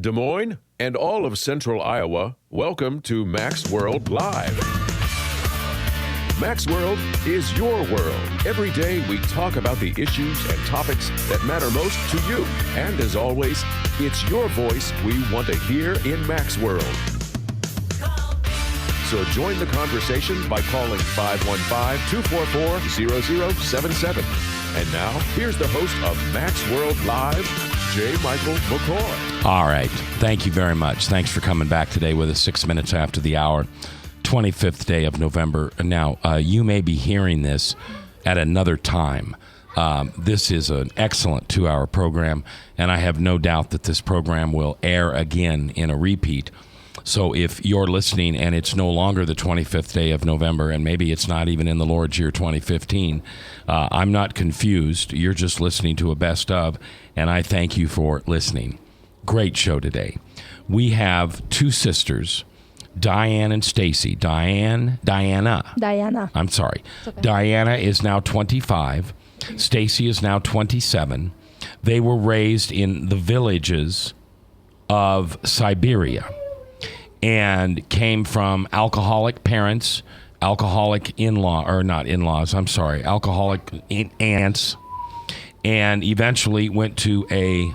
Des Moines, and all of Central Iowa, welcome to Mac's World Live. Mac's World is your world. Every day we talk about the issues and topics that matter most to you. And as always, it's your voice we want to hear in Mac's World. So join the conversation by calling 515-244-0077. And now, here's the host of Mac's World Live, J. Michael McCoy. All right. Thank you very much. Thanks for coming back today with us 6 minutes after the hour, 25th day of November. Now, you may be hearing this at another time. This is an excellent 2-hour program, and I have no doubt that this program will air again in a repeat. So if you're listening and it's no longer the 25th day of November, and maybe it's not even in the Lord's year 2015, I'm not confused. You're just listening to a best of, and I thank you for listening. Great show today. We have two sisters, Diane and Stayce. Dyana. I'm sorry. Okay. Diana is now 25. Stayce is now 27. They were raised in the villages of Siberia and came from alcoholic parents, alcoholic alcoholic aunts, and eventually went to a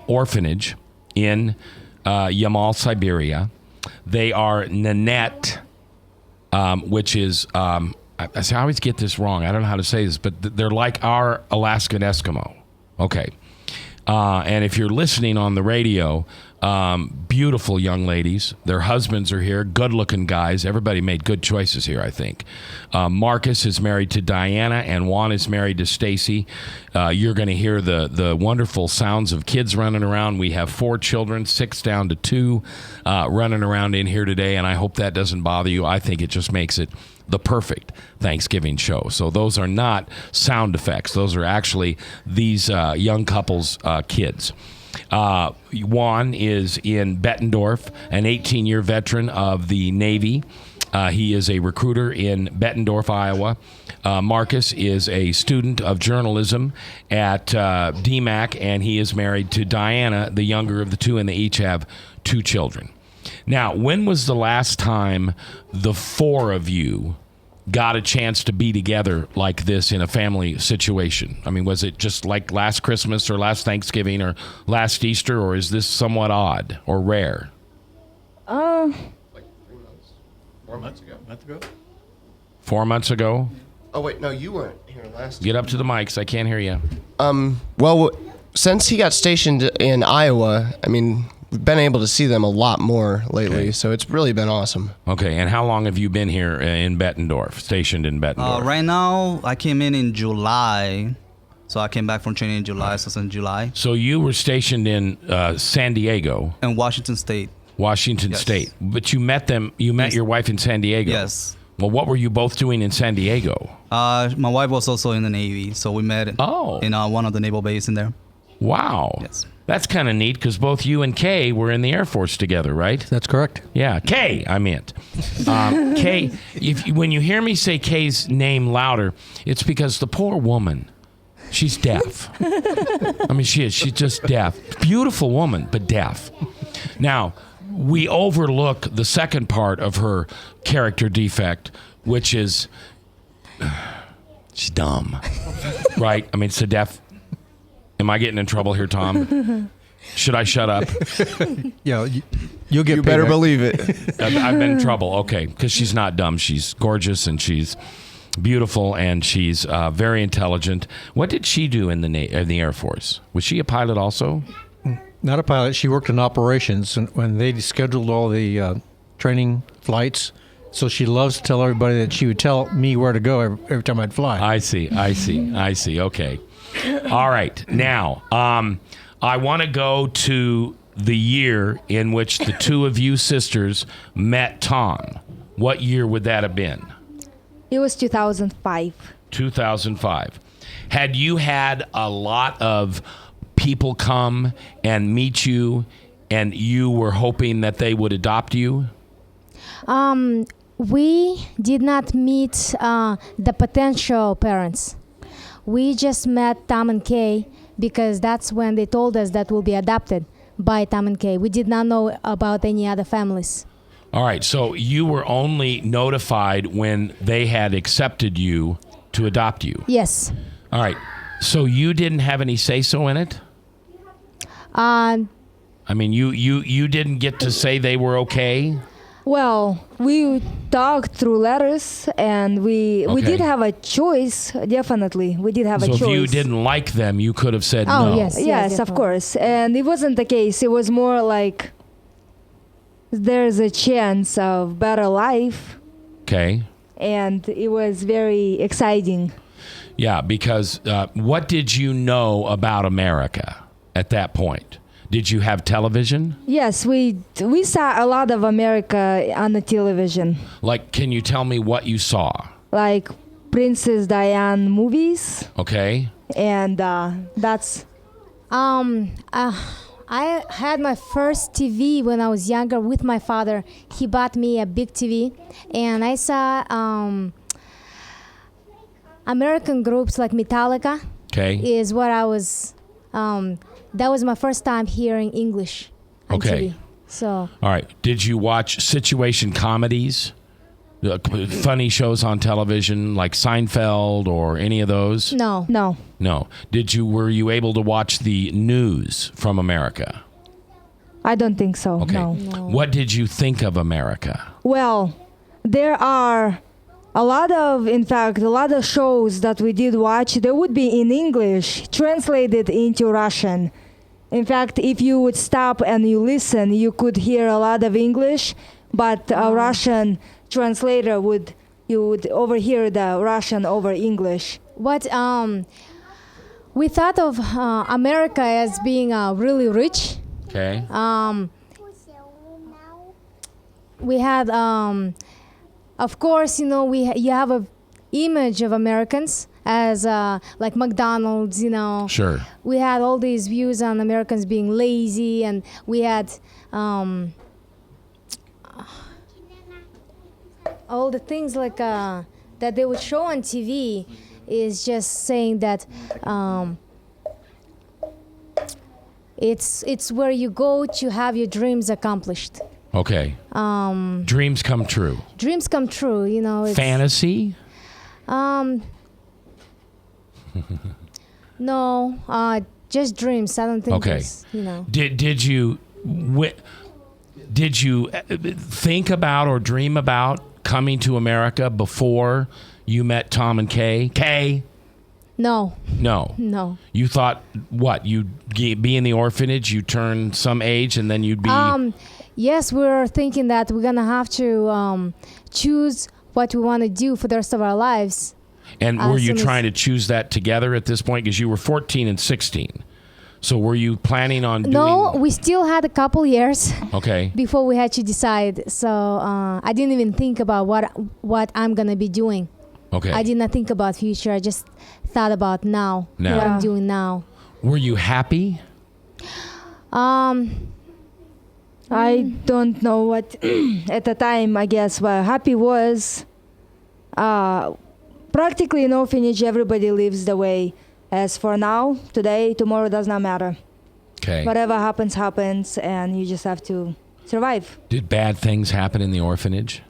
orphanage in Yamal, Siberia. They are Nanette, which is, I always get this wrong. I don't know how to say this, but they're like our Alaskan Eskimo. Okay. And if you're listening on the radio, beautiful young ladies. Their husbands are here, good-looking guys. Everybody made good choices here, I think. Marcus is married to Diana, and Juan is married to Stayce. You're going to hear the wonderful sounds of kids running around. We have 4 children, 6 down to 2, running around in here today, and I hope that doesn't bother you. I think it just makes it the perfect Thanksgiving show. So those are not sound effects. Those are actually these young couples' kids. Juan is in Bettendorf, an 18-year veteran of the Navy. He is a recruiter in Bettendorf, Iowa. Marcus is a student of journalism at DMAC, and he is married to Diana, the younger of the two, and they each have 2 children. Now, when was the last time the 4 of you got a chance to be together like this in a family situation? I mean, was it just like last Christmas or last Thanksgiving or last Easter, or is this somewhat odd or rare? Like 3 months. 4 months ago. 4 months ago? Oh, wait, no, you weren't here last Get up to the mics. I can't hear you. Well, since he got stationed in Iowa, I mean, we've been able to see them a lot more lately, so it's really been awesome. Okay, and how long have you been here in Bettendorf, stationed in Bettendorf? Right now, I came in July, so I came back from training in July, so since July. So you were stationed in San Diego. In Washington State. Washington State. But you met your wife in San Diego. Yes. Well, what were you both doing in San Diego? My wife was also in the Navy, so we met in one of the naval bases in there. Wow. Yes. That's kind of neat because both you and Kay were in the Air Force together, right? That's correct. Yeah, Kay, I meant. Kay, when you hear me say Kay's name louder, it's because the poor woman, she's deaf. I mean, she is. She's just deaf. Beautiful woman, but deaf. Now, we overlook the second part of her character defect, which is she's dumb, right? I mean, it's a deaf. Am I getting in trouble here, Tom? Should I shut up? Yeah, you'll get. You better believe it. I've been in trouble. Okay, because she's not dumb. She's gorgeous and she's beautiful and she's very intelligent. What did she do in the Air Force? Was she a pilot also? Not a pilot. She worked in operations when they scheduled all the training flights. So she loves to tell everybody that she would tell me where to go every time I'd fly. I see. Okay. All right. Now, I want to go to the year in which the 2 of you sisters met Tom. What year would that have been? It was 2005. 2005. Had you had a lot of people come and meet you, and you were hoping that they would adopt you? We did not meet the potential parents. We just met Tom and Kay because that's when they told us that we'll be adopted. by Tom and Kay. We did not know about any other families. All right, so you were only notified when they had accepted you to adopt you. Yes. All right, so you didn't have any say-so in it? I mean, you didn't get to say they were okay? Well, we talked through letters, and we Okay. did have a choice. Definitely, we did have a So choice. if you didn't like them, you could have said Oh, no. yes. Yes, of definitely. course. And it wasn't the case. It was more like there's a chance of better life, Okay. and it was very exciting. Yeah, because what did you know about America at that point? Did you have television? Yes, we saw a lot of America on the television, Like, can you tell me what you saw? like Princess Diana movies, Okay. and that's I had my first TV when I was younger with my father. He bought me a big TV, and I saw American groups like Metallica. Okay. Is what I was. That was my first time hearing English on Okay. TV. So All right. Did you watch situation comedies? Funny shows on television like Seinfeld or any of those? no. no. No. Were you able to watch the news from America? I don't think so. Okay. No. What did you think of America? Well, there are in fact, a lot of shows that we did watch, they would be in English, translated into Russian. In fact, if you would stop and you listen, you could hear a lot of English, but a Russian translator you would overhear the Russian over English. What we thought of America as being really rich. Okay. We had, of course, you know, you have a image of Americans as like McDonald's, you know. Sure. We had all these views on Americans being lazy, and we had all the things like that they would show on TV is just saying that it's where you go to have your dreams accomplished. Okay. Dreams come true. Dreams come true, you know. It's, Fantasy? No, just dreams. I don't think Okay. there's, you know. Did you think about or dream about coming to America before you met Tom and Kay? Kay? No, No. no. You thought what? You'd be in the orphanage, you turn some age, and then you'd be. Yes, we're thinking that we're gonna have to choose what we want to do for the rest of our lives. And were you soon as- trying to choose that together at this point? Because you were 14 and 16. So were you planning on doing... No, we still had a couple years Okay. before we had to decide. So I didn't even think about what I'm gonna be doing. Okay. I did not think about future. I just thought about now, Now. what I'm Yeah. doing now. Were you happy? I don't know what at the time, I guess, what happy was. Practically in orphanage, everybody lives the way. As for now, today, tomorrow does not matter. Okay. Whatever happens, happens, and you just have to survive. Did bad things happen in the orphanage?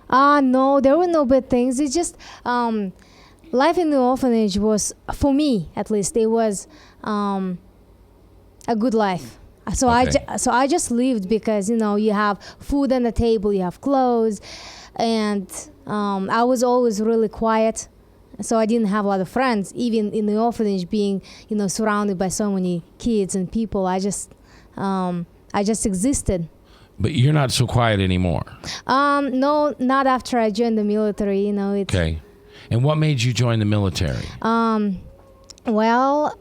No, there were no bad things. It's just life in the orphanage was, for me at least, it was a good life. So Okay. I just lived because, you know, you have food on the table, you have clothes, and I was always really quiet. So I didn't have a lot of friends, even in the orphanage, being, you know, surrounded by so many kids and people. I just existed. But you're not so quiet anymore. No, not after I joined the military. You know, it's Okay. And what made you join the military? well,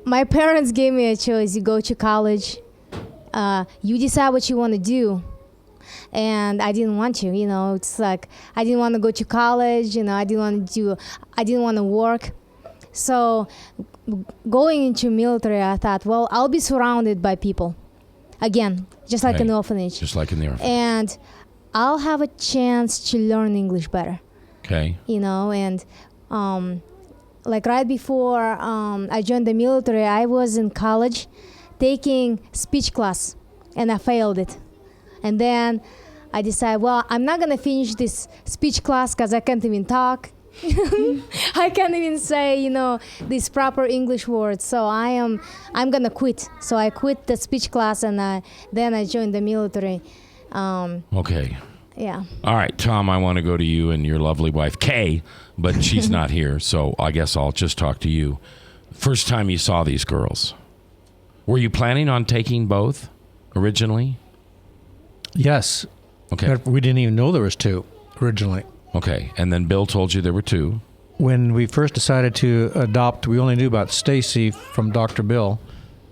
my parents gave me a choice. You go to college, you decide what you want to do. And I didn't want to, you know, it's like, I didn't want to go to college, you know, I didn't want to work. So going into military, I thought, well, I'll be surrounded by people. Again, just like Right. an orphanage. Just like in the orphanage. And I'll have a chance to learn English better, Okay. you know, and like right before I joined the military, I was in college taking speech class, and I failed it. And then I decided, well, I'm not gonna finish this speech class because I can't even talk. I can't even say, these proper English words. So I'm gonna quit. So I quit the speech class, and then I joined the military. Okay. Yeah. All right, Tom, I want to go to you and your lovely wife, Kay, but she's not here, so I guess I'll just talk to you. First time you saw these girls, were you planning on taking both originally? Yes. Okay. We didn't even know there was two originally. Okay, and then Bill told you there were two. When we first decided to adopt, we only knew about Stayce from Dr. Bill.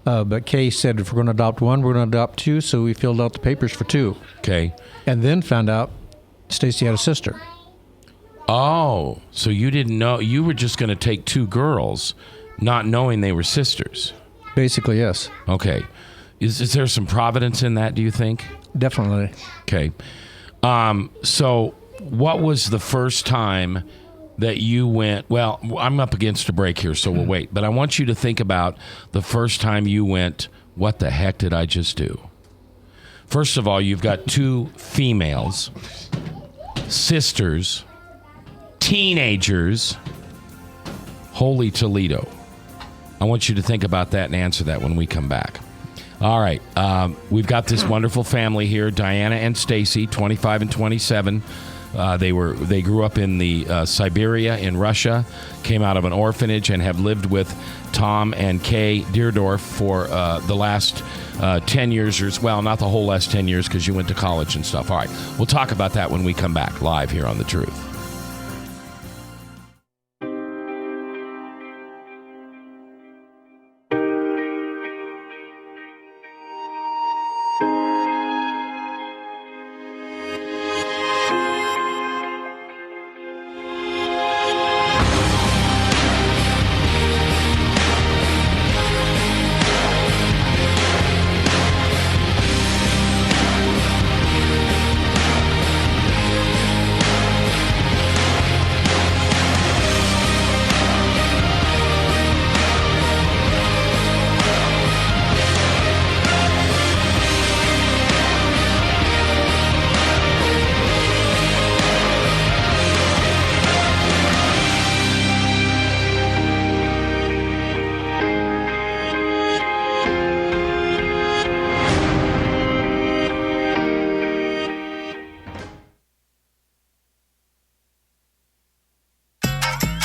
But Kay said, if we're going to adopt one, we're going to adopt two. So we filled out the papers for two. Okay. And then found out Stacey had a sister. Oh, so you didn't know. You were just going to take two girls, not knowing they were sisters. Basically, yes. Okay. Is there some providence in that, do you think? Definitely. Okay. So what was the first time that you went, well, I'm up against a break here, so we'll wait. But I want you to think about the first time you went, what the heck did I just do? First of all, you've got two females, sisters, teenagers. Holy Toledo. I want you to think about that and answer that when we come back. All right. We've got this wonderful family here, Dyana and Stayce, 25 and 27. They grew up in the Siberia in Russia, came out of an orphanage, and have lived with Tom and Kay Deerdorf for the last 10 years, or well, not the whole last 10 years because you went to college and stuff. All right, we'll talk about that when we come back live here on The Truth.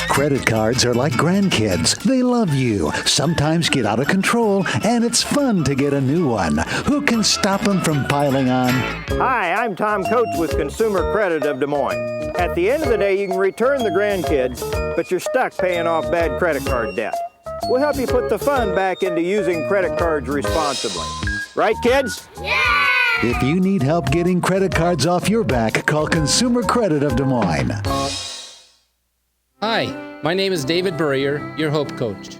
Credit cards are like grandkids. They love you, sometimes get out of control, and it's fun to get a new one. Who can stop them from piling on? Hi, I'm Tom Coates with Consumer Credit of Des Moines. At the end of the day, you can return the grandkids, but you're stuck paying off bad credit card debt. We'll help you put the fun back into using credit cards responsibly. Right, kids? Yeah! If you need help getting credit cards off your back, call Consumer Credit of Des Moines. Hi, my name is David Burrier, your Hope Coach.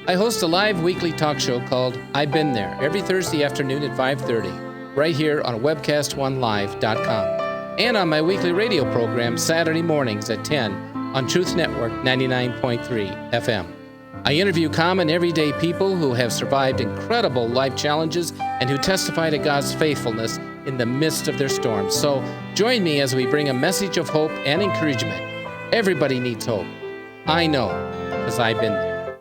I host a live weekly talk show called I've Been There every Thursday afternoon at 5:30, right here on webcast1live.com, and on my weekly radio program Saturday mornings at 10 on Truth Network 99.3 FM. I interview common everyday people who have survived incredible life challenges and who testify to God's faithfulness in the midst of their storms. So join me as we bring a message of hope and encouragement. Everybody needs hope. I know, because I've been there.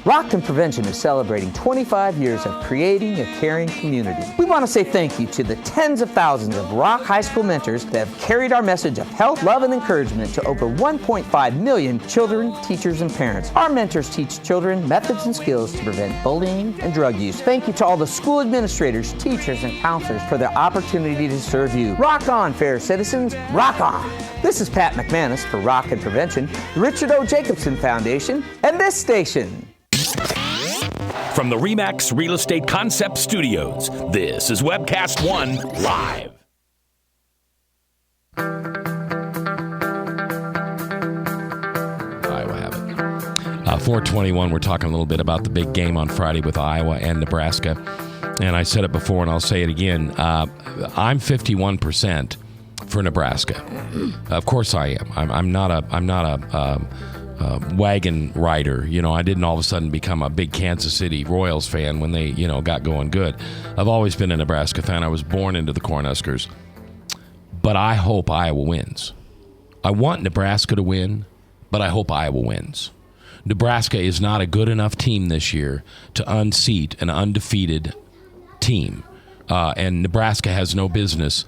Rockton Prevention is celebrating 25 years of creating a caring community. We want to say thank you to the tens of thousands of Rock High School mentors that have carried our message of health, love, and encouragement to over 1.5 million children, teachers, and parents. Our mentors teach children methods and skills to prevent bullying and drug use. Thank you to all the school administrators, teachers, and counselors for their opportunity to serve you. Rock on, fair citizens, rock on! This is Pat McManus for Rockton Prevention, the Richard O. Jacobson Foundation, and this station. From the RE/MAX Real Estate Concept Studios, this is Webcast 1 Live. 421, we're talking a little bit about the big game on Friday with Iowa and Nebraska. And I said it before, and I'll say it again. I'm 51% for Nebraska. Of course I am. I'm not a wagon rider. You know, I didn't all of a sudden become a big Kansas City Royals fan when they, you know, got going good. I've always been a Nebraska fan. I was born into the Cornhuskers. But I hope Iowa wins. I want Nebraska to win, but I hope Iowa wins. Nebraska is not a good enough team this year to unseat an undefeated team. And Nebraska has no business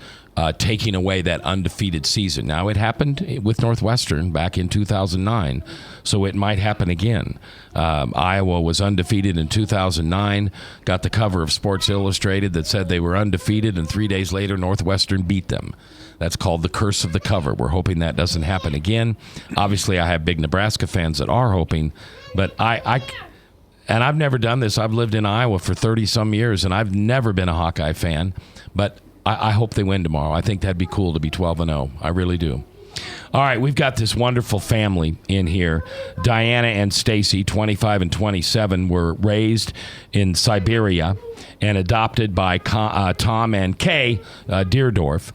taking away that undefeated season. Now, it happened with Northwestern back in 2009, so it might happen again. Iowa was undefeated in 2009, got the cover of Sports Illustrated that said they were undefeated, and 3 days later, Northwestern beat them. That's called the curse of the cover. We're hoping that doesn't happen again. Obviously, I have big Nebraska fans that are hoping, but and I've never done this. I've lived in Iowa for 30-some years, and I've never been a Hawkeye fan, but I hope they win tomorrow. I think that'd be cool to be 12-0. I really do. All right, we've got this wonderful family in here. Dyana and Stayce, 25 and 27, were raised in Siberia and adopted by Tom and Kay Deerdorf.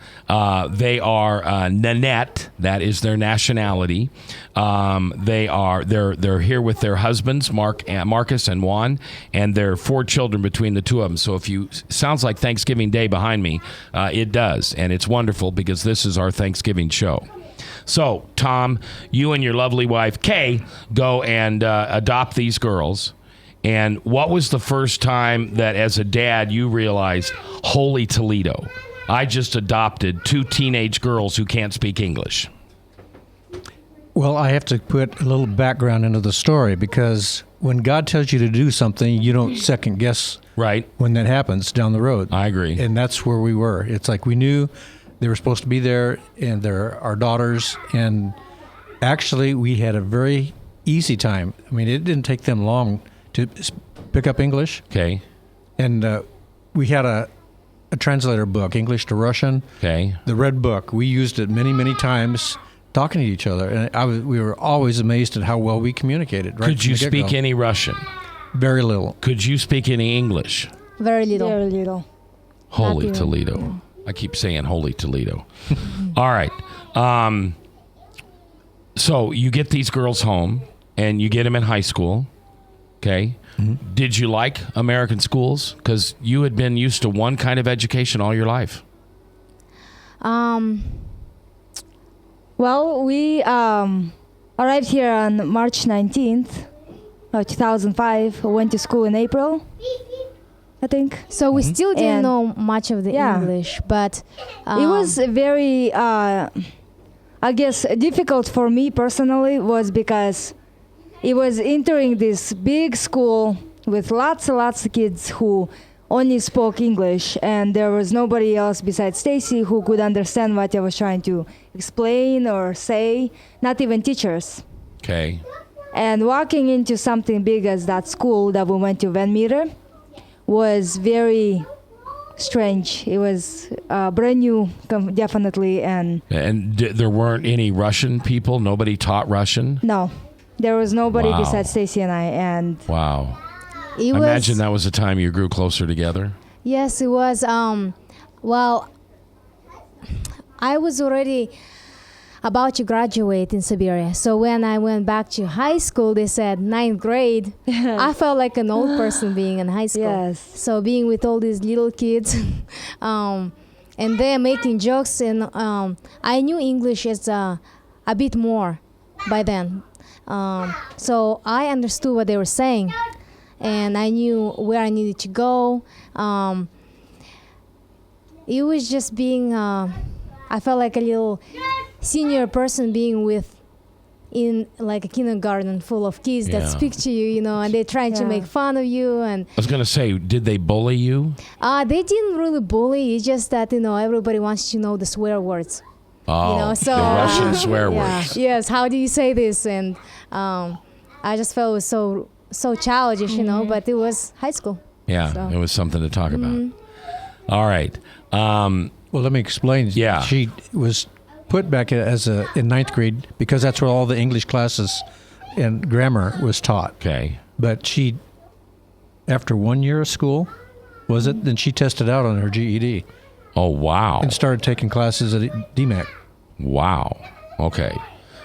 They are Nanette. That is their nationality. They're here with their husbands, Marcus and Juan, and their 4 children between the two of them. So if you sounds like Thanksgiving Day behind me, it does, and it's wonderful because this is our Thanksgiving show. So, Tom, you and your lovely wife, Kay, go and adopt these girls. And what was the first time that, as a dad, you realized, holy Toledo, I just adopted 2 teenage girls who can't speak English? Well, I have to put a little background into the story because when God tells you to do something, you don't second guess right when that happens down the road. I agree. And that's where we were. It's like we knew they were supposed to be there, and they're our daughters. And actually, we had a very easy time. I mean, it didn't take them long to pick up English. Okay. And we had a translator book, English to Russian. Okay. The Red Book. We used it many, many times talking to each other. And we were always amazed at how well we communicated. Right. Could you speak any Russian? Very little. Could you speak any English? Very little. Very little. Holy Not even, Toledo. yeah. I keep saying holy Toledo. All right. So you get these girls home, and you get them in high school. Okay. Mm-hmm. Did you like American schools? Because you had been used to one kind of education all your life. Well, we arrived here on March 19th, 2005. Went to school in April, I think. So we still didn't know much of the English, but it was very, I guess, difficult for me personally was because it was entering this big school with lots and lots of kids who only spoke English, and there was nobody else besides Stayce who could understand what I was trying to explain or say, not even teachers. Okay. And walking into something big as that school that we went to, Van Meter, was very strange. It was brand new, definitely, and there weren't any Russian people. Nobody taught Russian. No, there was nobody Wow. besides Stayce and I. And wow, it I was, imagine that was the time you grew closer together. Yes, it was. Well, I was already about to graduate in Siberia. So when I went back to high school, they said 9th grade. I felt like an old person being in high school. Yes. So being with all these little kids, and they're making jokes, and I knew English as a bit more by then. So I understood what they were saying, and I knew where I needed to go. It was just being, I felt like a little senior person being in like a kindergarten full of kids that speak to you, you know, and they're trying to make fun of you. And I was going to say, did they bully you? They didn't really bully. It's just that, you know, everybody wants to know the swear words. Oh, you know, so the Russian swear words. Yes, how do you say this? And I just felt it was so childish, you know, but it was high school. Yeah, so. It was something to talk about. All right. Well, let me explain. Yeah. She was put back in 9th grade because that's where all the English classes and grammar was taught. Okay. But she, after 1 year of school, was it? Then she tested out on her GED. Oh, wow. And started taking classes at DMAC. Wow. Okay.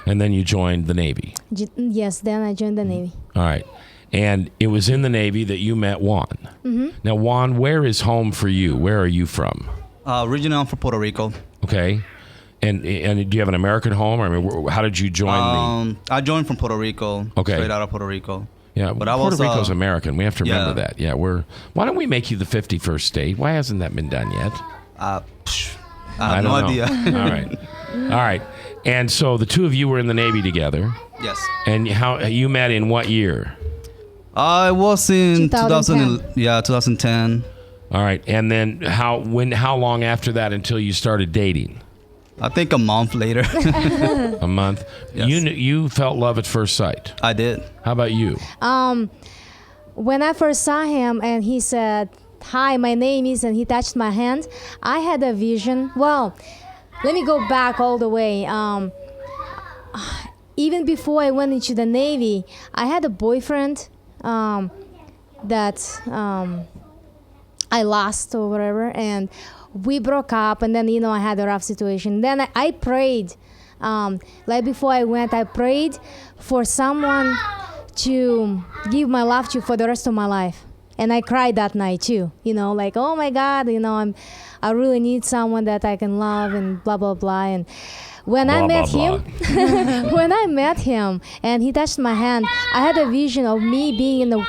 And then you joined the Navy. Yes, then I joined the Navy. All right. And it was in the Navy that you met Juan. Mm-hmm. Now, Juan, where is home for you? Where are you from? Originally, I'm from Puerto Rico. Okay. And do you have an American home? I mean, how did you join I joined from Puerto Rico. Okay. Straight out of Puerto Rico. Yeah, but Puerto Rico's American. We have to remember yeah. that. Yeah, why don't we make you the 51st state? Why hasn't that been done yet? I have no idea. All right. And so the two of you were in the Navy together. Yes. And how you met in what year? I was in 2010. 2010. All right. And then how long after that until you started dating? I think a month later. A month. Yes. You felt love at first sight. I did. How about you? When I first saw him and he said, "Hi, my name is," and he touched my hand, I had a vision. Well, let me go back all the way. Even before I went into the Navy, I had a boyfriend that I lost or whatever, and we broke up, and then, I had a rough situation. Then I prayed, like before I went, I prayed for someone to give my love to for the rest of my life. And I cried that night too, like, oh my God, I really need someone that I can love and blah, blah, blah. And when I met him, when I met him and he touched my hand, I had a vision of me being in the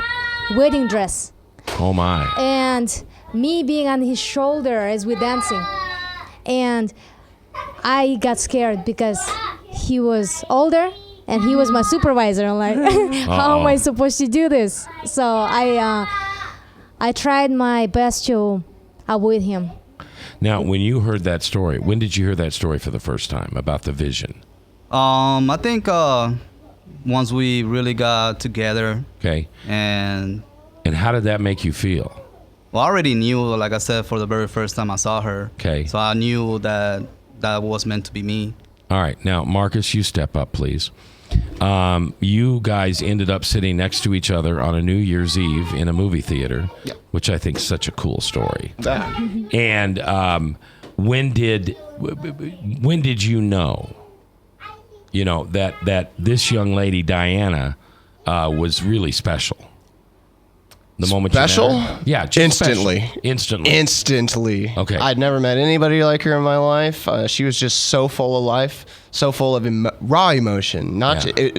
wedding dress. Oh my. And me being on his shoulder as we're dancing. And I got scared because he was older and he was my supervisor. I'm like, how am I supposed to do this? So I tried my best to avoid him. Now, when you heard that story, when did you hear that story for the first time about the vision? I think once we really got together. Okay. And how did that make you feel? Well, I already knew, like I said, for the very first time I saw her. Okay. So I knew that was meant to be me. All right. Now, Marcus, you step up, please. You guys ended up sitting next to each other on a New Year's Eve in a movie theater, which I think is such a cool story. And when did you know that this young lady, Dyana, was really special? The moment special? You met her? Yeah, just instantly. Special. Instantly. Okay. I'd never met anybody like her in my life. She was just so full of life, so full of raw emotion.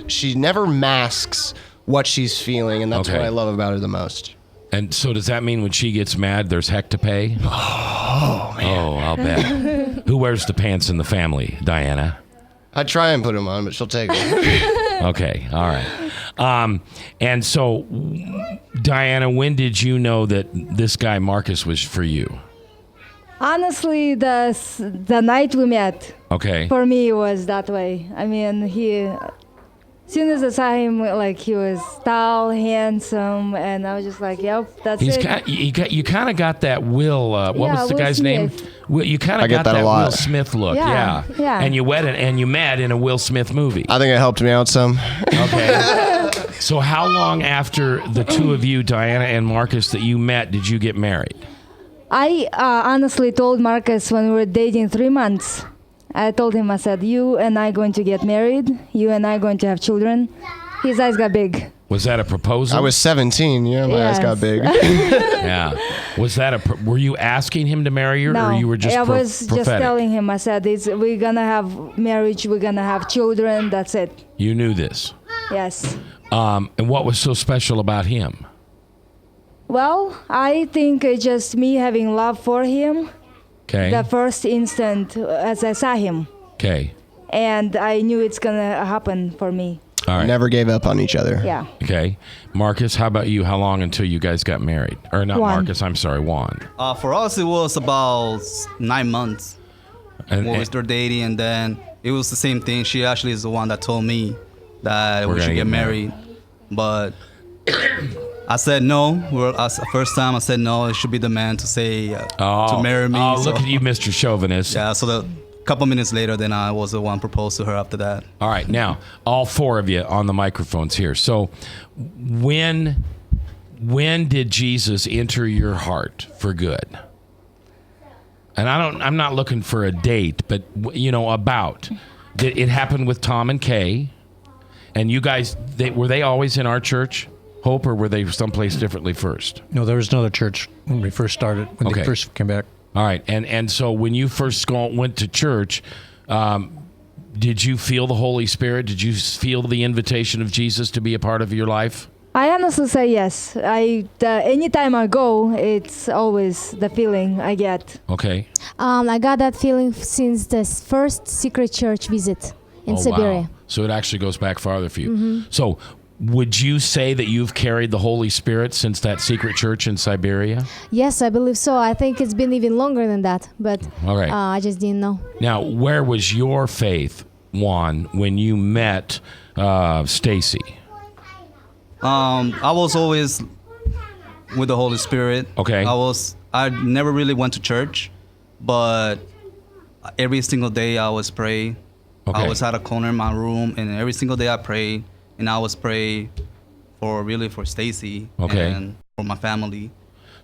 She never masks what she's feeling, and that's what I love about her the most. And so does that mean when she gets mad, there's heck to pay? Oh, man. Oh, I'll bet. Who wears the pants in the family, Dyana? I try and put them on, but she'll take them. Okay, all right. And so, Dyana, when did you know that this guy Marcus was for you? Honestly, the night we met. Okay. For me, it was that way. I mean, as soon as I saw him, like, he was tall, handsome, and I was just like, yep, that's it. You kind of got that Will. What was the Will guy's Smith. name? You kind of got that Will Smith look. Yeah. And you met in a Will Smith movie. I think it helped me out some. Okay. So how long after the two of you, Dyana and Marcus, that you met, did you get married? I honestly told Marcus when we were dating 3 months. I told him, I said, you and I going to get married. You and I going to have children. His eyes got big. Was that a proposal? I was 17. Yeah, my eyes got big. Yeah. Was that were you asking him to marry you, No, or you were just I was prophetic? just telling him, I said, we're going to have marriage, we're going to have children, that's it. You knew this? Yes. And what was so special about him? Well, I think it's just me having love for him. Okay. The first instant as I saw him. Okay. And I knew it's going to happen for me. All right. Never gave up on each other. Yeah. Okay. Marcus, how about you? How long until you guys got married? Or not Juan. Marcus, I'm sorry, Juan. For us, it was about 9 months And when we started dating, and then it was the same thing. She actually is the one that told me that We're we should gonna get get married. But I said no. First time I said no. It should be the man to say to marry me. Oh, so, look at you, Mr. Chauvinist. Yeah. So couple minutes later, then I was the one proposed to her after that. All right, now all four of you on the microphones here. So, when did Jesus enter your heart for good? And I'm not looking for a date, but about. Did it happen with Tom and Kay? And you guys, were they always in our church, Hope, or were they someplace differently first? No, there was another church when we first started, when they first came back. All right, and so when you first went to church, did you feel the Holy Spirit? Did you feel the invitation of Jesus to be a part of your life? I honestly say yes. Anytime I go, it's always the feeling I get. Okay. I got that feeling since the first secret church visit in Siberia. Wow. So it actually goes back farther for you. So would you say that you've carried the Holy Spirit since that secret church in Siberia? Yes, I believe so. I think it's been even longer than that, but I just didn't know. Now, where was your faith, Juan, when you met Stayce? I was always with the Holy Spirit. Okay. I never really went to church, but every single day I was praying. Okay. I was at a corner in my room, and every single day I prayed, and I was praying for Stayce and for my family.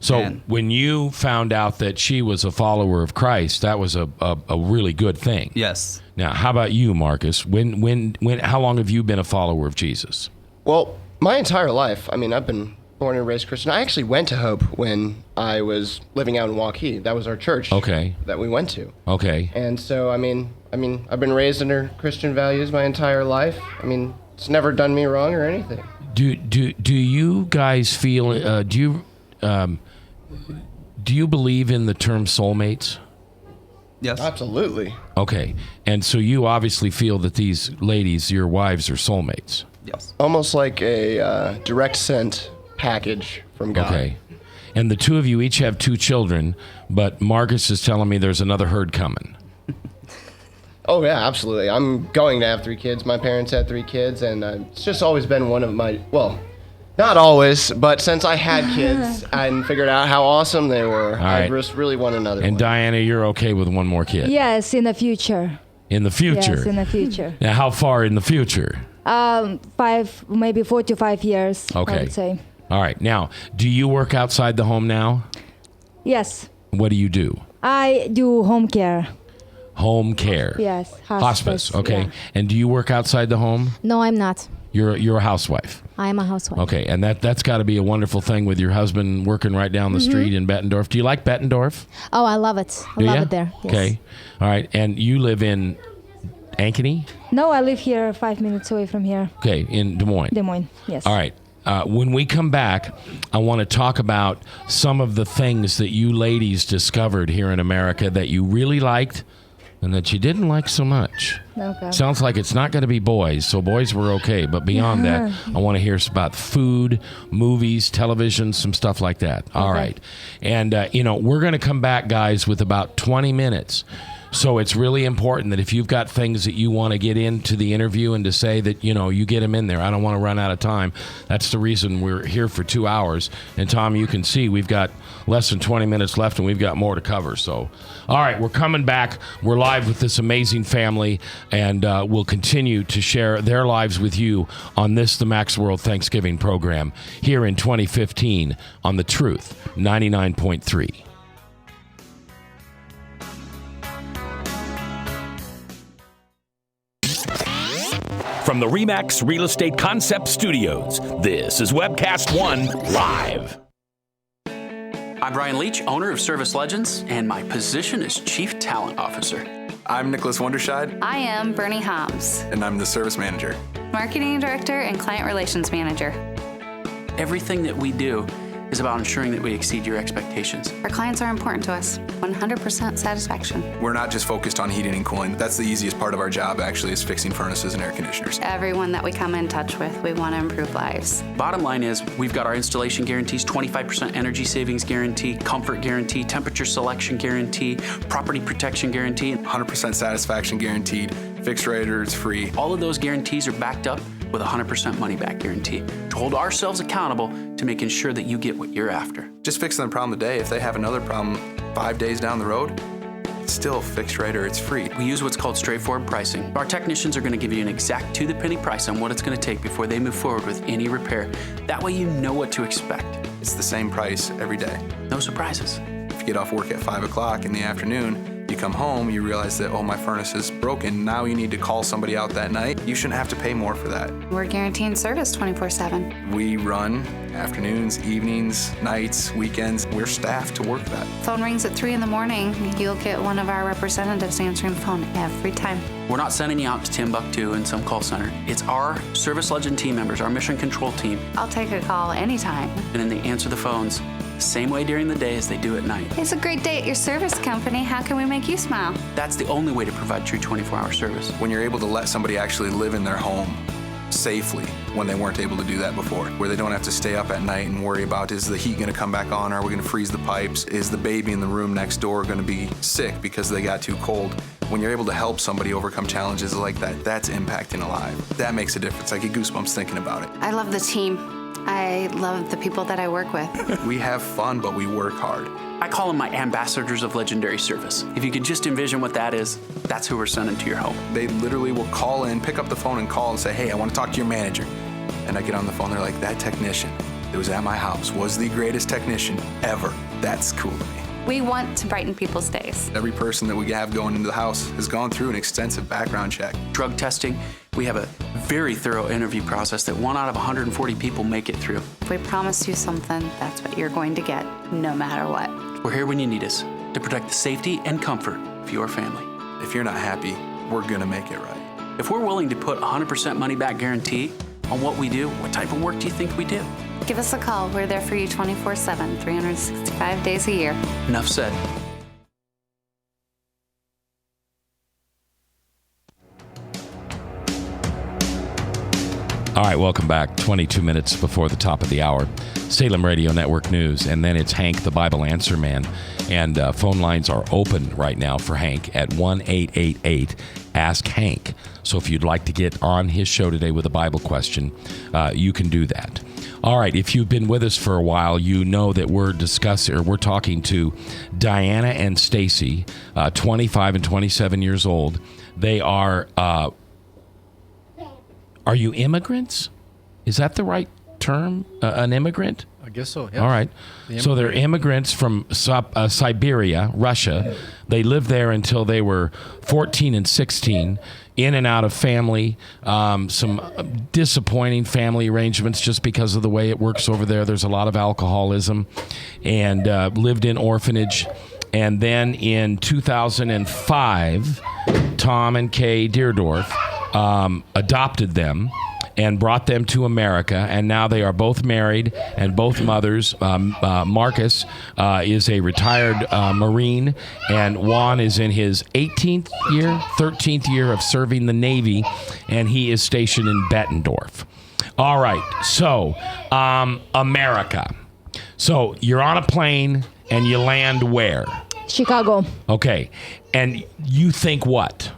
So when you found out that she was a follower of Christ, that was a really good thing. Yes. Now, how about you, Marcus? How long have you been a follower of Jesus? Well, my entire life. I mean, I've been born and raised Christian. I actually went to Hope when I was living out in Waukee. That was our church. Okay. That we went to. Okay. And so, I mean, I've been raised under Christian values my entire life. I mean, it's never done me wrong or anything. Do you guys feel? Do you believe in the term soulmates? Yes. Absolutely. Okay. And so you obviously feel that these ladies, your wives, are soulmates. Yes. Almost like a direct sent package from God. Okay. And the two of you each have 2 children, but Marcus is telling me there's another herd coming. Oh, yeah, absolutely. I'm going to have 3 kids. My parents had 3 kids, and it's just always been one of my, well, not always, but since I had kids and figured out how awesome they were, I just really want another And one. Diana, you're okay with one more kid? Yes, in the future. In the future? Yes, in the future. Now, how far in the future? 4 to 5 years, Okay. I would say. All right. Now, do you work outside the home now? Yes. What do you do? I do home care. Home care. Yes. Hospice. Okay. Yeah. And do you work outside the home? No, I'm not. You're a housewife. I am a housewife. Okay. And that's got to be a wonderful thing with your husband working right down the street in Bettendorf. Do you like Bettendorf? Oh, I love it. I love it there. Yes. Okay. All right. And you live in Ankeny? No, I live here 5 minutes away from here. Okay. In Des Moines. Des Moines, yes. All right. When we come back, I want to talk about some of the things that you ladies discovered here in America that you really liked and that you didn't like so much. Okay. Sounds like it's not going to be boys, so boys were okay. But beyond that, I want to hear about food, movies, television, some stuff like that. All right. And, we're going to come back, guys, with about 20 minutes. So it's really important that if you've got things that you want to get into the interview and to say that, you get them in there. I don't want to run out of time. That's the reason we're here for 2 hours. And Tom, you can see we've got less than 20 minutes left and we've got more to cover. So, all right, we're coming back. We're live with this amazing family and we'll continue to share their lives with you on this, the Max World Thanksgiving program here in 2015 on The Truth 99.3. From the RE/MAX Real Estate Concept Studios, this is Webcast One Live. I'm Brian Leach, owner of Service Legends, and my position is Chief Talent Officer. I'm Nicholas Wonderscheid. I am Bernie Hobbs, And I'm the Service Manager. Marketing Director and Client Relations Manager. Everything that we do is about ensuring that we exceed your expectations. Our clients are important to us. 100% satisfaction. We're not just focused on heating and cooling. That's the easiest part of our job, actually, is fixing furnaces and air conditioners. Everyone that we come in touch with, we want to improve lives. Bottom line is, we've got our installation guarantees, 25% energy savings guarantee, comfort guarantee, temperature selection guarantee, property protection guarantee. 100% satisfaction guaranteed. Fixed raters free. All of those guarantees are backed up with a 100% money-back guarantee to hold ourselves accountable to making sure that you get what you're after. Just fixing the problem today. If they have another problem 5 days down the road, it's still fixed right or it's free. We use what's called straightforward pricing. Our technicians are going to give you an exact to-the-penny price on what it's going to take before they move forward with any repair. That way you know what to expect. It's the same price every day. No surprises. If you get off work at 5 o'clock in the afternoon, you come home, you realize that, oh, my furnace is broken. Now you need to call somebody out that night. You shouldn't have to pay more for that. We're guaranteeing service 24/7. We run afternoons, evenings, nights, weekends. We're staffed to work that. Phone rings at 3 in the morning. You'll get one of our representatives answering the phone every time. We're not sending you out to Timbuktu in some call center. It's our Service Legend team members, our mission control team. I'll take a call anytime. And then they answer the phones the same way during the day as they do at night. It's a great day at your service company. How can we make you smile? That's the only way to provide true 24-hour service. When you're able to let somebody actually live in their home safely when they weren't able to do that before, where they don't have to stay up at night and worry about, is the heat going to come back on? Are we going to freeze the pipes? Is the baby in the room next door going to be sick because they got too cold? When you're able to help somebody overcome challenges like that, that's impacting a life. That makes a difference. I get goosebumps thinking about it. I love the team. I love the people that I work with. We have fun, but we work hard. I call them my ambassadors of legendary service. If you could just envision what that is, that's who we're sending to your home. They literally will call in, pick up the phone and call and say, hey, I want to talk to your manager. And I get on the phone, they're like, that technician that was at my house was the greatest technician ever. That's cool to me. We want to brighten people's days. Every person that we have going into the house has gone through an extensive background check. Drug testing, we have a very thorough interview process that 1 out of 140 people make it through. If we promise you something, that's what you're going to get, no matter what. We're here when you need us to protect the safety and comfort of your family. If you're not happy, we're gonna make it right. If we're willing to put 100% money back guarantee on what we do, what type of work do you think we do? Give us a call. We're there for you 24/7, 365 days a year. Enough said. All right, welcome back. 22 minutes before the top of the hour. Salem Radio Network News. And then it's Hank, the Bible Answer Man. And phone lines are open right now for Hank at 1-888-ASK-HANK. So if you'd like to get on his show today with a Bible question, you can do that. All right, if you've been with us for a while, you know that we're talking to Dyana and Stayce, 25 and 27 years old. They are you immigrants? Is that the right term? An immigrant? I guess so, yeah. All right. So they're immigrants from Siberia, Russia. They lived there until they were 14 and 16, in and out of family. Some disappointing family arrangements just because of the way it works over there. There's a lot of alcoholism, and lived in orphanage. And then in 2005, Tom and Kay Deerdorf adopted them and brought them to America, and now they are both married and both mothers. Marcus is a retired Marine, and Juan is in his 13th year of serving the Navy, and he is stationed in Bettendorf. All right, so America. So you're on a plane and you land where? Chicago. Okay, and you think what?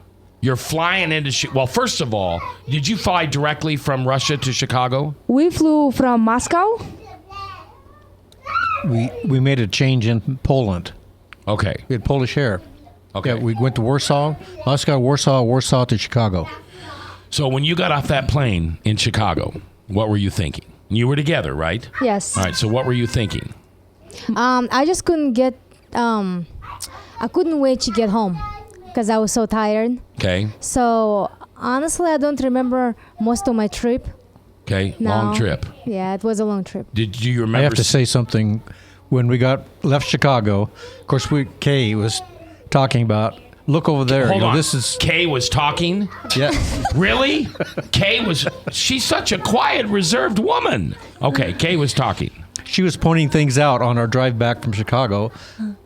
You're flying into well, first of all, did you fly directly from Russia to Chicago? We flew from Moscow. We made a change in Poland. Okay. We had Polish hair. Okay. Yeah, we went to Warsaw, Moscow, Warsaw to Chicago. So when you got off that plane in Chicago, what were you thinking? You were together, right? Yes. All right, so what were you thinking? I just couldn't get, I couldn't wait to get home because I was so tired. Okay. So honestly, I don't remember most of my trip. Okay, No. long trip. Yeah, it was a long trip. Did you remember? I have to say something. When we left Chicago, of course, Kay was talking about, look over there. Hold on. This is Kay was talking? Yeah. Really? She's such a quiet, reserved woman. Okay, Kay was talking. She was pointing things out on our drive back from Chicago,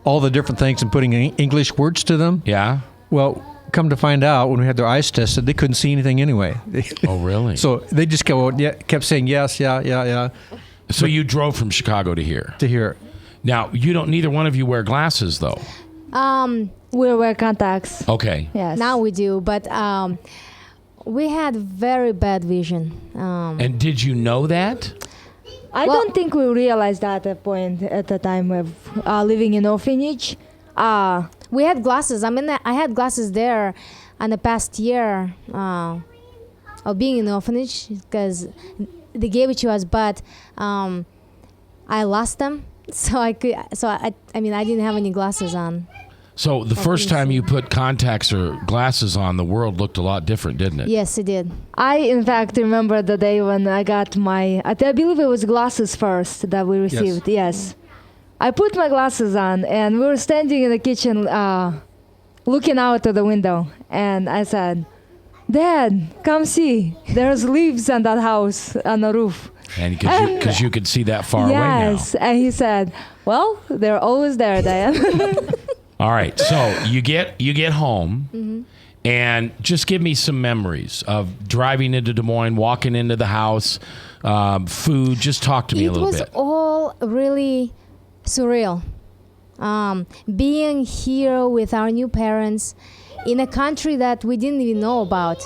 all the different things and putting English words to them. Yeah. Well, come to find out, when we had their eyes tested, they couldn't see anything anyway. Oh, really? So they just kept saying yes, yeah. So you drove from Chicago to here? To here. Now, neither one of you wear glasses, though. We wear contacts. Okay. Yes. Now we do, but we had very bad vision. And did you know that? I don't think we realized that at the time of living in orphanage. Well, We had glasses. I had glasses there in the past year of being in the orphanage because they gave it to us, but I lost them. So I didn't have any glasses on. So the first time you put contacts or glasses on, the world looked a lot different, didn't it? Yes, it did. I, in fact, remember the day when I got I believe it was glasses first that we received. Yes. I put my glasses on, and we were standing in the kitchen looking out of the window, and I said, Dad, come see. There's leaves on that house on the roof. And because you could see that far away now. Yes, and he said, well, they're always there, Diane. All right, so you get home, Mm-hmm. and just give me some memories of driving into Des Moines, walking into the house, food. Just talk to me a little bit. It was all really surreal. Being here with our new parents in a country that we didn't even know about,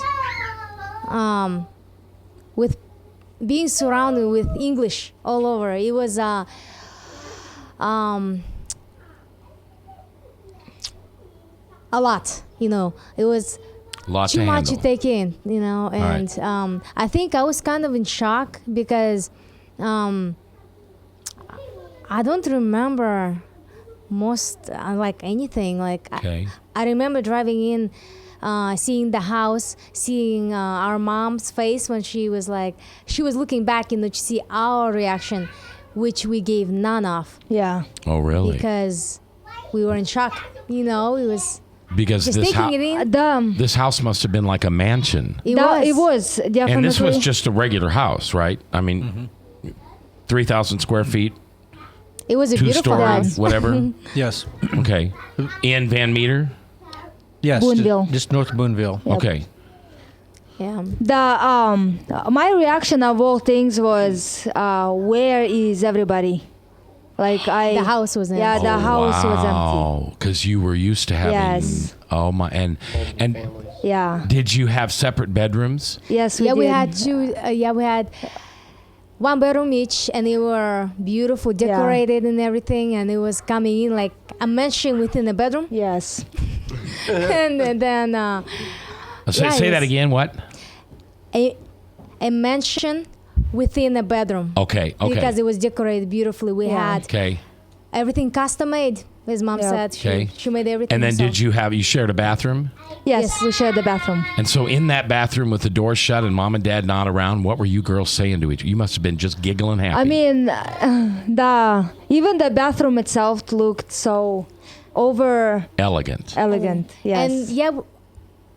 with being surrounded with English all over. It was a lot, it was too much to take in, and right. I think I was kind of in shock because I don't remember most anything. Okay. I remember driving in, seeing the house, seeing our mom's face when she was looking back, to see our reaction, which we gave none of. Yeah. Oh, really? Because we were in shock. It was. Because this house must have been like a mansion. It was definitely. And this was just a regular house, right? I mean, 3,000 square feet. It was a beautiful house. Whatever. Yes. Okay. In Van Meter? Yes. Boonville. Just north of Boonville. Yep. Okay. Yeah. My reaction of all things was, where is everybody? The house was empty. Yeah, the house was empty. Oh, because you were used to having. Yes. Oh my, and yeah. Did you have separate bedrooms? Yes, we did. We had two. We had one bedroom each, and they were beautiful, decorated and everything, and it was coming in like a mansion within a bedroom. Yes. and then. Say that again. What? A mansion within a bedroom. Okay. Because it was decorated beautifully. We had everything custom made. His mom said she made everything. And then herself. you shared a bathroom? Yes, we shared the bathroom. And so in that bathroom with the door shut and mom and dad not around, what were you girls saying to each other? You must have been just giggling happy. I mean, even the bathroom itself looked so elegant. Yes. And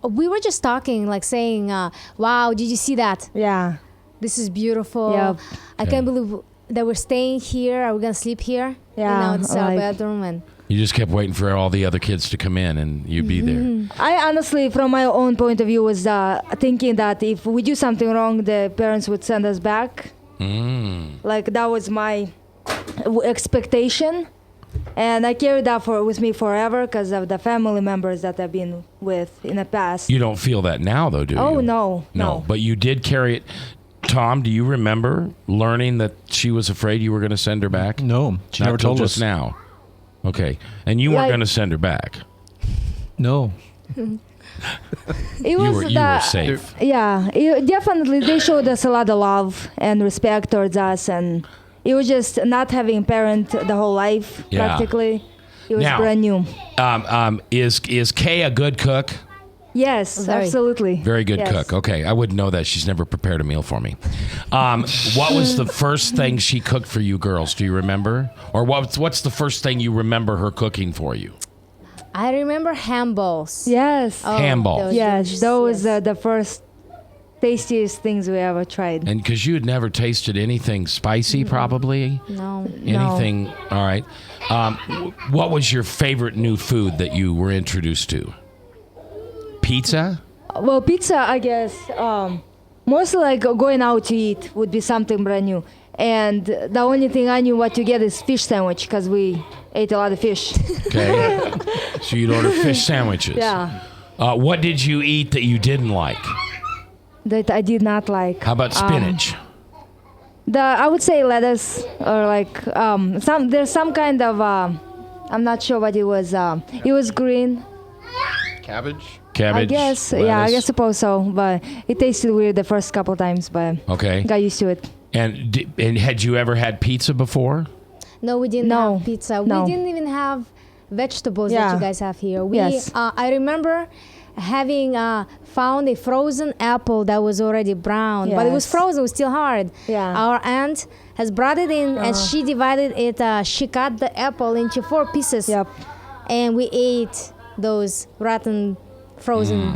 we were just talking, saying, wow, did you see that? Yeah. This is beautiful. Yep. I can't believe that we're staying here. Are we going to sleep here? Yeah. It's our bedroom. And you just kept waiting for all the other kids to come in and you'd be there. I honestly, from my own point of view, was thinking that if we do something wrong, the parents would send us back. That was my expectation. And I carried that with me forever because of the family members that I've been with in the past. You don't feel that now, though, do you? Oh, no. But you did carry it. Tom, do you remember learning that she was afraid you were going to send her back? No, she never told us. Just now. Okay. And you weren't going to send her back? No. You were safe. Yeah, definitely. They showed us a lot of love and respect towards us, and it was just not having a parent the whole life, practically. It was brand new. Is Kay a good cook? Yes, absolutely. Very good cook. Okay, I wouldn't know that. She's never prepared a meal for me. What was the first thing she cooked for you girls? Do you remember? Or what's the first thing you remember her cooking for you? I remember ham balls. Yes. Ham balls. Yes, those the first tastiest things we ever tried. And because you had never tasted anything spicy, probably? No. Anything? No. All right. What was your favorite new food that you were introduced to? Pizza? Well, pizza, I guess, mostly going out to eat would be something brand new. And the only thing I knew what to get is fish sandwich because we ate a lot of fish. Okay. So you'd order fish sandwiches. Yeah. What did you eat that you didn't like? That I did not like. How about spinach? I would say lettuce or there's some kind of I'm not sure what it was. It was green. Cabbage? I guess, yeah, I suppose so. But it tasted weird the first couple times, but got used to it. And had you ever had pizza before? No, we didn't have pizza. No. We didn't even have vegetables that you guys have here. I remember having found a frozen apple that was already brown, but it was frozen, it was still hard. Our aunt has brought it in and she divided it, she cut the apple into 4 pieces. And we ate those rotten frozen,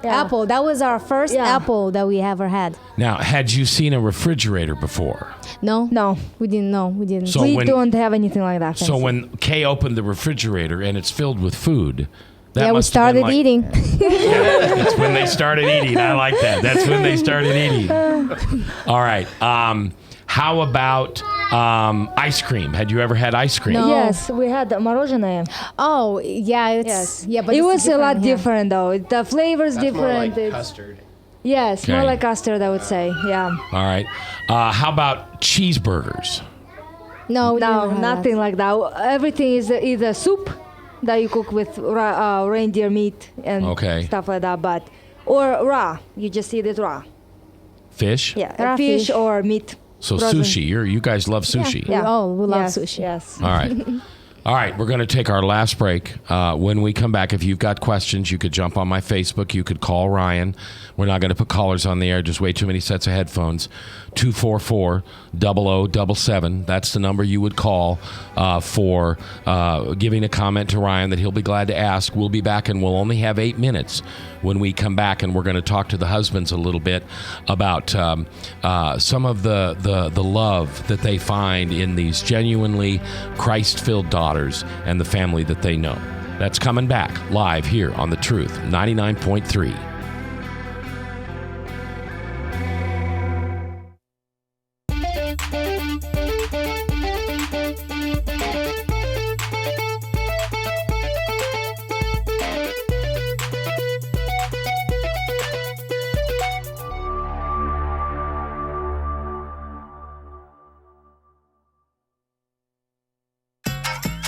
apple. That was our first apple that we ever had. Now, had you seen a refrigerator before? No, we didn't know. We didn't. So we don't have anything like that. So when Kay opened the refrigerator and it's filled with food, that we started eating. That's when they started eating. I like that. That's when they started eating. All right. How about ice cream? Had you ever had ice cream? No. Yes, we had moroženое. Oh, yeah. But it was a lot different though. The flavor's different. More like custard. Yes, more like custard, I would say. Yeah. All right. How about cheeseburgers? No, nothing like that. Everything is either soup that you cook with reindeer meat and stuff like that, or raw. You just eat it raw. Fish? Yeah, fish or meat. So frozen. Sushi. You guys love sushi. Yeah. We love sushi. Yes. All right. All right, we're going to take our last break. When we come back, if you've got questions, you could jump on my Facebook. You could call Ryan. We're not going to put callers on the air. Just way too many sets of headphones. 244-0077. That's the number you would call for giving a comment to Ryan that he'll be glad to ask. We'll be back, and we'll only have 8 minutes when we come back, and we're going to talk to the husbands a little bit about some of the love that they find in these genuinely Christ-filled daughters and the family that they know. That's coming back live here on The Truth 99.3.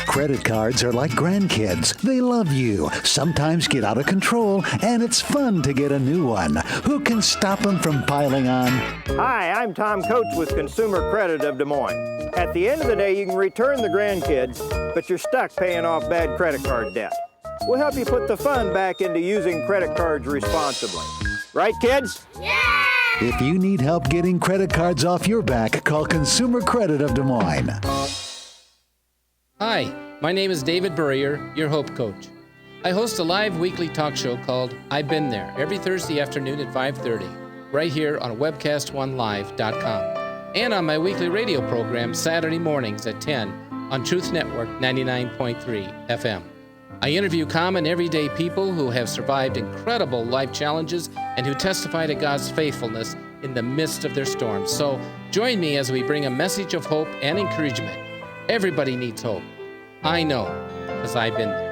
Credit cards are like grandkids. They love you, sometimes get out of control, and it's fun to get a new one. Who can stop them from piling on? Hi, I'm Tom Coates with Consumer Credit of Des Moines. At the end of the day, you can return the grandkids, but you're stuck paying off bad credit card debt. We'll help you put the fun back into using credit cards responsibly. Right, kids? Yeah! If you need help getting credit cards off your back, call Consumer Credit of Des Moines. Hi, my name is David Burrier, your Hope Coach. I host a live weekly talk show called I've Been There every Thursday afternoon at 5:30, right here on webcast1live.com, and on my weekly radio program Saturday mornings at 10 on Truth Network 99.3 FM. I interview common everyday people who have survived incredible life challenges and who testify to God's faithfulness in the midst of their storms. So join me as we bring a message of hope and encouragement. Everybody needs hope. I know, because I've been there.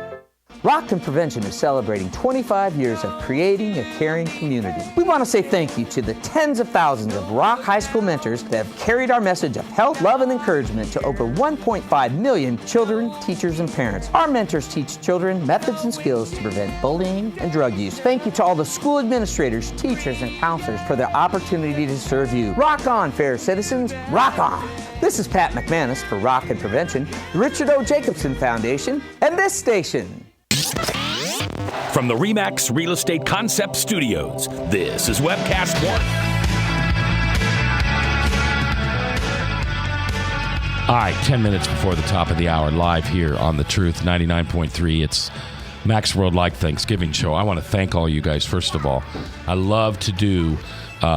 Rockton Prevention is celebrating 25 years of creating a caring community. We want to say thank you to the tens of thousands of Rock High School mentors that have carried our message of health, love, and encouragement to over 1.5 million children, teachers, and parents. Our mentors teach children methods and skills to prevent bullying and drug use. Thank you to all the school administrators, teachers, and counselors for the opportunity to serve you. Rock on, fair citizens. Rock on. This is Pat McManus for Rock and Prevention, the Richard O. Jacobson Foundation, and this station. From the RE/MAX Real Estate Concept Studios, this is Webcast 1. All right, 10 minutes before the top of the hour, live here on The Truth 99.3. It's Max World Like Thanksgiving show. I want to thank all you guys, first of all. I love to do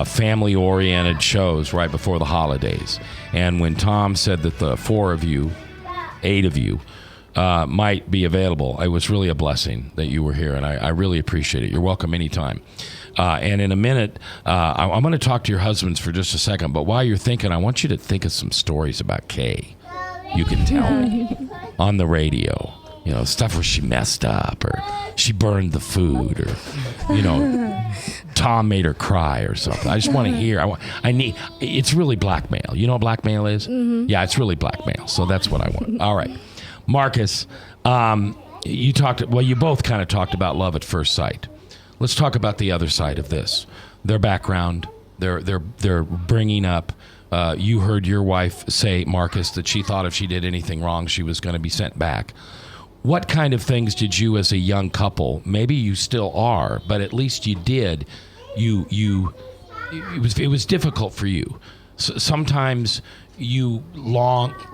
family-oriented shows right before the holidays. And when Tom said that the 8 of you, might be available, it was really a blessing that you were here, and I really appreciate it. You're welcome anytime. And in a minute, I'm going to talk to your husbands for just a second, but while you're thinking, I want you to think of some stories about Kay you can tell me on the radio. You know, stuff where she messed up, or she burned the food, or, you know, Tom made her cry or something. I just want to hear. It's really blackmail. You know what blackmail is? Mm-hmm. Yeah, it's really blackmail. So that's what I want. All right. Marcus, you both kind of talked about love at first sight. Let's talk about the other side of this. Their background, they're bringing up. You heard your wife say, Marcus, that she thought if she did anything wrong, she was going to be sent back. What kind of things did you, as a young couple, maybe you still are, but at least you did, it was difficult for you. Sometimes you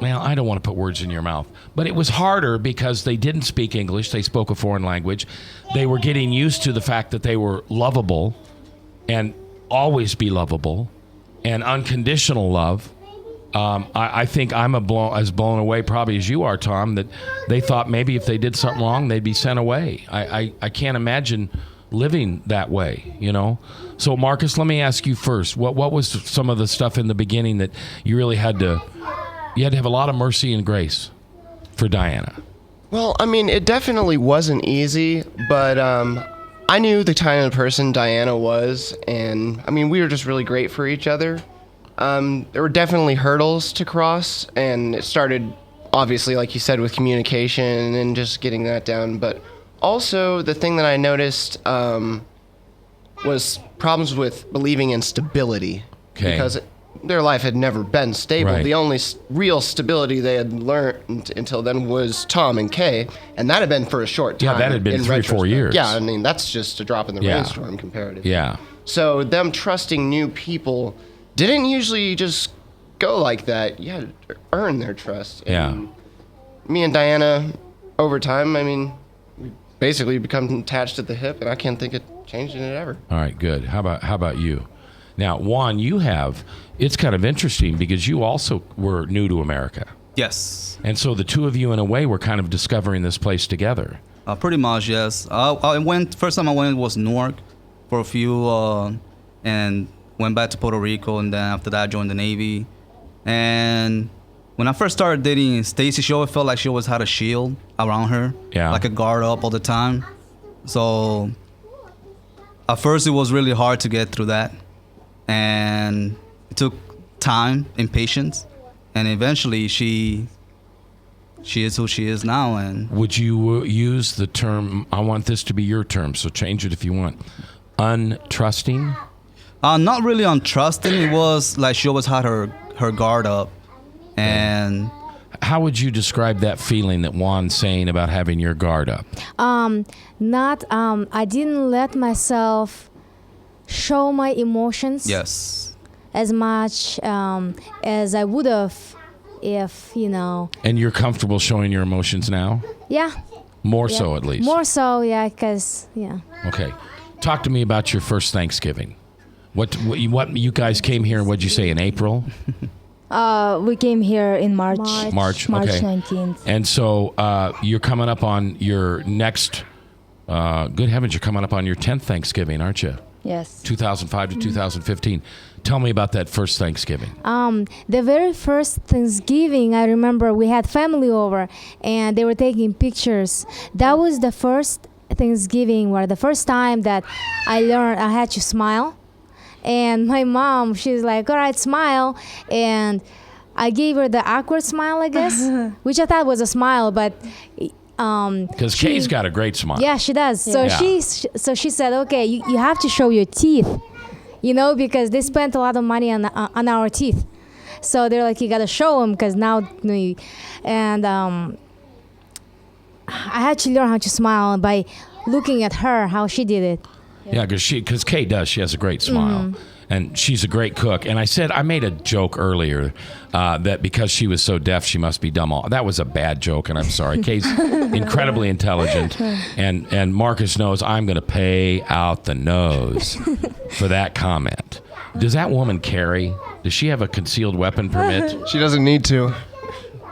I don't want to put words in your mouth, but it was harder because they didn't speak English. They spoke a foreign language. They were getting used to the fact that they were lovable and always be lovable and unconditional love. I think I'm as blown away probably as you are, Tom, that they thought maybe if they did something wrong, they'd be sent away. I can't imagine living that way, you know? So, Marcus, let me ask you first. What was some of the stuff in the beginning that you really had to have a lot of mercy and grace for Dyana? Well, I mean, it definitely wasn't easy, but I knew the kind of person Dyana was, and, I mean, we were just really great for each other. There were definitely hurdles to cross, and it started, obviously, like you said, with communication and just getting that down, but also the thing that I noticed was problems with believing in stability. Okay. Because their life had never been stable. Right. The only real stability they had learned until then was Tom and Kay, and that had been for a short time. Yeah, that had been 3 or 4 years. Yeah, I mean, that's just a drop in the rainstorm comparatively. Yeah. So them trusting new people didn't usually just go like that. You had to earn their trust. And me and Dyana, over time, I mean, we basically become attached at the hip, and I can't think of changing it ever. All right, good. How about you? Now, Juan, it's kind of interesting because you also were new to America. Yes. And so the two of you, in a way, were kind of discovering this place together. Pretty much, yes. First time I went was Newark for a few, and went back to Puerto Rico, and then after that I joined the Navy. And when I first started dating Stayce, she always felt like she always had a shield around her, like a guard up all the time. So at first it was really hard to get through that, and it took time and patience, and eventually she is who she is now. And would you use the term, I want this to be your term, so change it if you want, untrusting? Not really untrusting. It was like she always had her guard up. And how would you describe that feeling that Juan's saying about having your guard up? I didn't let myself show my emotions. Yes. As much as I would have if, And you're comfortable showing your emotions now? Yeah. More so, at least? More so, yeah, because, Okay. Talk to me about your first Thanksgiving. What you guys came here, what'd you say, in April? We came here in March. March, March okay. 19th. And so you're coming up on your next, good heavens, you're coming up on your 10th Thanksgiving, aren't you? Yes. 2005 to 2015. Tell me about that first Thanksgiving. The very first Thanksgiving, I remember we had family over and they were taking pictures. That was the first Thanksgiving where the first time that I learned I had to smile. And my mom, she was like, all right, smile. And I gave her the awkward smile, I guess, which I thought was a smile, but... Because Kay's got a great smile. Yeah, she does. Yeah. So she said, okay, you have to show your teeth, because they spent a lot of money on our teeth. So they're like, you got to show them because now... And I had to learn how to smile by looking at her, how she did it. Yeah, because Kay does. She has a great smile. Mm-hmm. And she's a great cook. And I made a joke earlier that because she was so deaf, she must be dumb. That was a bad joke, and I'm sorry. Kay's incredibly intelligent. And Marcus knows I'm going to pay out the nose for that comment. Does that woman carry? Does she have a concealed weapon permit? She doesn't need to.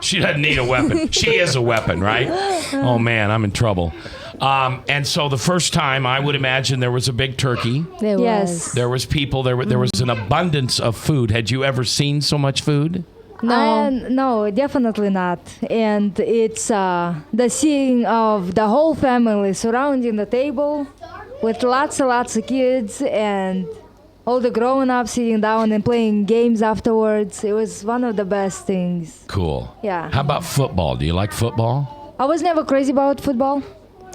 She doesn't need a weapon. She is a weapon, right? Oh, man, I'm in trouble. And so the first time, I would imagine there was a big turkey. Yes. There was people. There was an abundance of food. Had you ever seen so much food? No. No, definitely not. And it's the seeing of the whole family surrounding the table with lots and lots of kids. And all the grown-ups sitting down and playing games afterwards. It was one of the best things. Cool. Yeah. How about football? Do you like football? I was never crazy about football.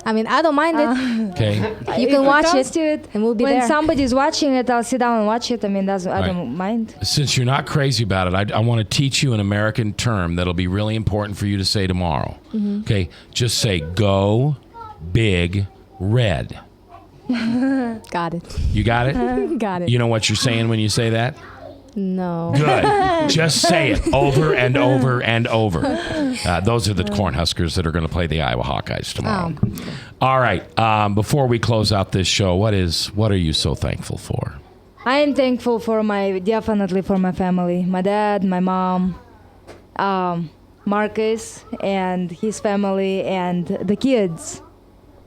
I mean, I don't mind it. Okay. You can watch it, to it, and we'll be when there. somebody's watching it, I'll sit down and watch it. I mean, I don't mind. Since you're not crazy about it, I want to teach you an American term that'll be really important for you to say tomorrow. Mhm. Okay? Just say, go big red. Got it. You got it? Got it. You know what you're saying when you say that? No. Good. Just say it over and over and over. Those are the Cornhuskers that are going to play the Iowa Hawkeyes tomorrow. All right. Before we close out this show, what are you so thankful for? I am thankful for definitely for my family, my dad, my mom, Marcus and his family, and the kids.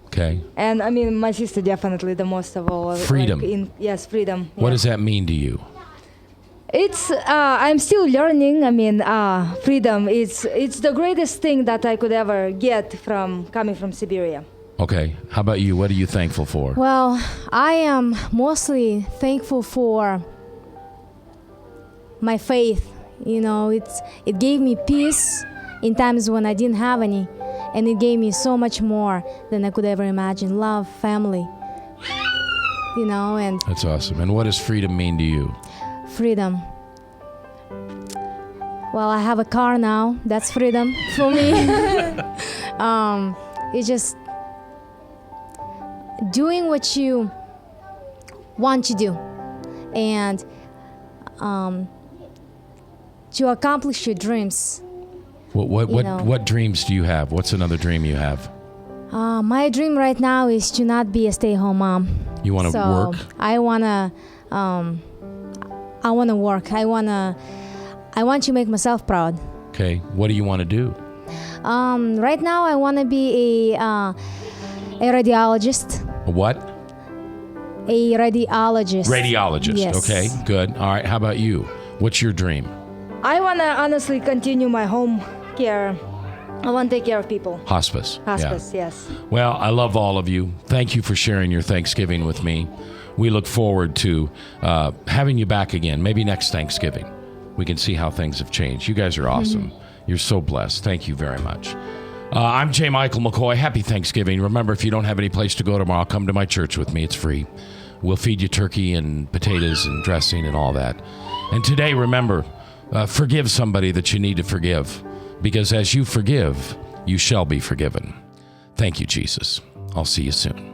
Okay. And I mean, my sister definitely the most of all. Freedom. Yes, freedom. What does that mean to you? It's I'm still learning. I mean, freedom. It's the greatest thing that I could ever get from coming from Siberia. Okay. How about you? What are you thankful for? Well, I am mostly thankful for my faith. You know, it gave me peace in times when I didn't have any, and it gave me so much more than I could ever imagine. Love, family. You know, and That's awesome. And what does freedom mean to you? freedom. Well, I have a car now. That's freedom for me. It's just doing what you want to do, and to accomplish your dreams. What dreams do you have? What's another dream you have? My dream right now is to not be a stay-at-home mom. You want to work? I wanna work. I want to make myself proud. Okay. What do you want to do? Right now, I want to be a radiologist. A what? A radiologist. Radiologist. Yes. Okay. Good. All right. How about you? What's your dream? I want to honestly continue my home care. I want to take care of people. Hospice. Hospice, Yeah. yes. Well, I love all of you. Thank you for sharing your Thanksgiving with me. We look forward to having you back again, maybe next Thanksgiving. We can see how things have changed. You guys are awesome. You're so blessed. Thank you very much. I'm J. Michael McCoy. Happy Thanksgiving. Remember, if you don't have any place to go tomorrow, come to my church with me. It's free. We'll feed you turkey and potatoes and dressing and all that. And today, remember, forgive somebody that you need to forgive, because as you forgive, you shall be forgiven. Thank you, Jesus. I'll see you soon.